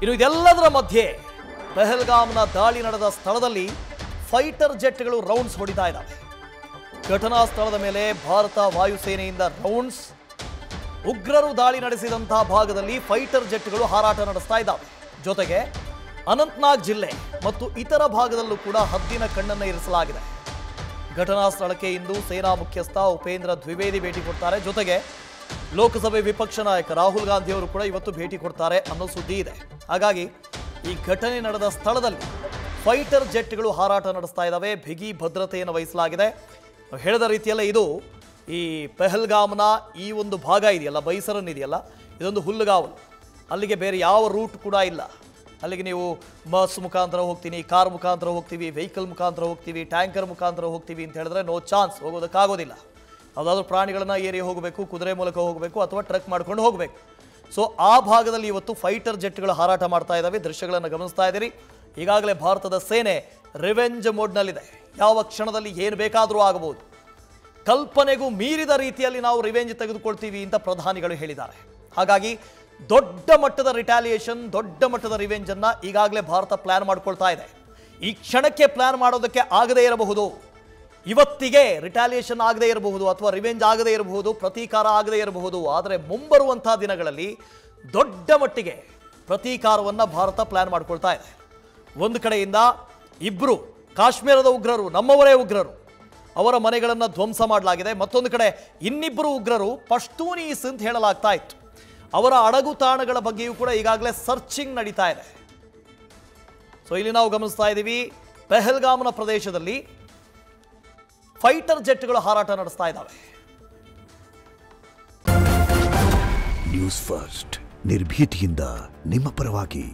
ಇನ್ನು ಇದೆಲ್ಲದರ ಮಧ್ಯೆ ಪಹಲ್ಗಾಮ್ನ ದಾಳಿ ನಡೆದ ಸ್ಥಳದಲ್ಲಿ ಫೈಟರ್ ಜೆಟ್ಗಳು ರೌಂಡ್ಸ್ ಹೊಡಿತಾ ಇದ್ದಾವೆ. ಘಟನಾ ಸ್ಥಳದ ಮೇಲೆ ಭಾರತ ವಾಯುಸೇನೆಯಿಂದ ರೌಂಡ್ಸ್, ಉಗ್ರರು ದಾಳಿ ನಡೆಸಿದಂತಹ ಭಾಗದಲ್ಲಿ ಫೈಟರ್ ಜೆಟ್ಗಳು ಹಾರಾಟ ನಡೆಸ್ತಾ ಇದ್ದಾವೆ. ಜೊತೆಗೆ ಅನಂತನಾಗ್ ಜಿಲ್ಲೆ ಮತ್ತು ಇತರ ಭಾಗದಲ್ಲೂ ಕೂಡ ಹದ್ದಿನ ಕಣ್ಣನ್ನು ಇರಿಸಲಾಗಿದೆ. ಘಟನಾ ಸ್ಥಳಕ್ಕೆ ಇಂದು ಸೇನಾ ಮುಖ್ಯಸ್ಥ ಉಪೇಂದ್ರ ದ್ವಿವೇದಿ ಭೇಟಿ ಕೊಡ್ತಾರೆ. ಜೊತೆಗೆ ಲೋಕಸಭೆ ವಿಪಕ್ಷ ನಾಯಕ ರಾಹುಲ್ ಗಾಂಧಿ ಅವರು ಕೂಡ ಇವತ್ತು ಭೇಟಿ ಕೊಡ್ತಾರೆ ಅನ್ನೋ ಸುದ್ದಿ ಇದೆ. ಹಾಗಾಗಿ ಈ ಘಟನೆ ನಡೆದ ಸ್ಥಳದಲ್ಲಿ ಫೈಟರ್ ಜೆಟ್ಗಳು ಹಾರಾಟ ನಡೆಸ್ತಾ ಇದ್ದಾವೆ. ಬಿಗಿ ಭದ್ರತೆಯನ್ನು ವಹಿಸಲಾಗಿದೆ. ಹೇಳಿದ ರೀತಿಯಲ್ಲೇ ಇದು ಈ ಪಹಲ್ಗಾಮ್ನ ಈ ಒಂದು ಭಾಗ ಇದೆಯಲ್ಲ, ಬೈಸರನ್ ಇದೆಯಲ್ಲ, ಇದೊಂದು ಹುಲ್ಲುಗಾವಲು. ಅಲ್ಲಿಗೆ ಬೇರೆ ಯಾವ ರೂಟ್ ಕೂಡ ಇಲ್ಲ. ಅಲ್ಲಿಗೆ ನೀವು ಬಸ್ ಮುಖಾಂತರ ಹೋಗ್ತೀನಿ, ಕಾರ್ ಮುಖಾಂತರ ಹೋಗ್ತೀವಿ, ವೆಹಿಕಲ್ ಮುಖಾಂತರ ಹೋಗ್ತೀವಿ, ಟ್ಯಾಂಕರ್ ಮುಖಾಂತರ ಹೋಗ್ತೀವಿ ಅಂತ ಹೇಳಿದ್ರೆ ನೋ ಚಾನ್ಸ್, ಹೋಗೋದಕ್ಕಾಗೋದಿಲ್ಲ. ಯಾವುದಾದ್ರೂ ಪ್ರಾಣಿಗಳನ್ನು ಏರಿ ಹೋಗಬೇಕು, ಕುದುರೆ ಮೂಲಕ ಹೋಗಬೇಕು ಅಥವಾ ಟ್ರಕ್ ಮಾಡ್ಕೊಂಡು ಹೋಗಬೇಕು. ಸೊ ಆ ಭಾಗದಲ್ಲಿ ಇವತ್ತು ಫೈಟರ್ ಜೆಟ್ಗಳು ಹಾರಾಟ ಮಾಡ್ತಾ ಇದ್ದಾವೆ. ದೃಶ್ಯಗಳನ್ನು ಗಮನಿಸ್ತಾ ಇದ್ದೀರಿ. ಈಗಾಗಲೇ ಭಾರತದ ಸೇನೆ ರಿವೆಂಜ್ ಮೋಡ್ನಲ್ಲಿದೆ. ಯಾವ ಕ್ಷಣದಲ್ಲಿ ಏನು ಬೇಕಾದರೂ ಆಗಬಹುದು. ಕಲ್ಪನೆಗೂ ಮೀರಿದ ರೀತಿಯಲ್ಲಿ ನಾವು ರಿವೆಂಜ್ ತೆಗೆದುಕೊಳ್ತೀವಿ ಅಂತ ಪ್ರಧಾನಿಗಳು ಹೇಳಿದ್ದಾರೆ. ಹಾಗಾಗಿ ದೊಡ್ಡ ಮಟ್ಟದ ರಿಟಾಲಿಯೇಷನ್, ದೊಡ್ಡ ಮಟ್ಟದ ರಿವೆಂಜ್ ಅನ್ನ ಈಗಾಗಲೇ ಭಾರತ ಪ್ಲಾನ್ ಮಾಡ್ಕೊಳ್ತಾ ಇದೆ. ಈ ಕ್ಷಣಕ್ಕೆ ಪ್ಲಾನ್ ಮಾಡೋದಕ್ಕೆ ಆಗದೇ ಇರಬಹುದು, ಇವತ್ತಿಗೆ ರಿಟಾಲಿಯೇಷನ್ ಆಗದೇ ಇರಬಹುದು, ಅಥವಾ ರಿವೆಂಜ್ ಆಗದೇ ಇರಬಹುದು, ಪ್ರತೀಕಾರ ಆಗದೇ ಇರಬಹುದು. ಆದರೆ ಮುಂಬರುವಂತಹ ದಿನಗಳಲ್ಲಿ ದೊಡ್ಡ ಮಟ್ಟಿಗೆ ಪ್ರತೀಕಾರವನ್ನು ಭಾರತ ಪ್ಲಾನ್ ಮಾಡ್ಕೊಳ್ತಾ ಇದೆ. ಒಂದು ಕಡೆಯಿಂದ ಇಬ್ಬರು ಕಾಶ್ಮೀರದ ಉಗ್ರರು, ನಮ್ಮವರೇ ಉಗ್ರರು, ಅವರ ಮನೆಗಳನ್ನು ಧ್ವಂಸ ಮಾಡಲಾಗಿದೆ. ಮತ್ತೊಂದು ಕಡೆ ಇನ್ನಿಬ್ಬರು ಉಗ್ರರು ಪಶ್ತೂನೀಸ್ ಅಂತ ಹೇಳಲಾಗ್ತಾ ಇತ್ತು. ಅವರ ಅಡಗು ತಾಣಗಳ ಬಗ್ಗೆಯೂ ಕೂಡ ಈಗಾಗಲೇ ಸರ್ಚಿಂಗ್ ನಡೀತಾ ಇದೆ. ಸೊ ಇಲ್ಲಿ ನಾವು ಗಮನಿಸ್ತಾ ಇದ್ದೀವಿ, ಪಹಲ್ಗಾಮ್ನ ಪ್ರದೇಶದಲ್ಲಿ ಫೈಟರ್ ಜೆಟ್ಗಳು ಹಾರಾಟ ನಡೆಸ್ತಾ ಇದ್ದಾವೆ. ನ್ಯೂಸ್ ಫಸ್ಟ್, ನಿರ್ಭೀತಿಯಿಂದ ನಿಮ್ಮ ಪರವಾಗಿ.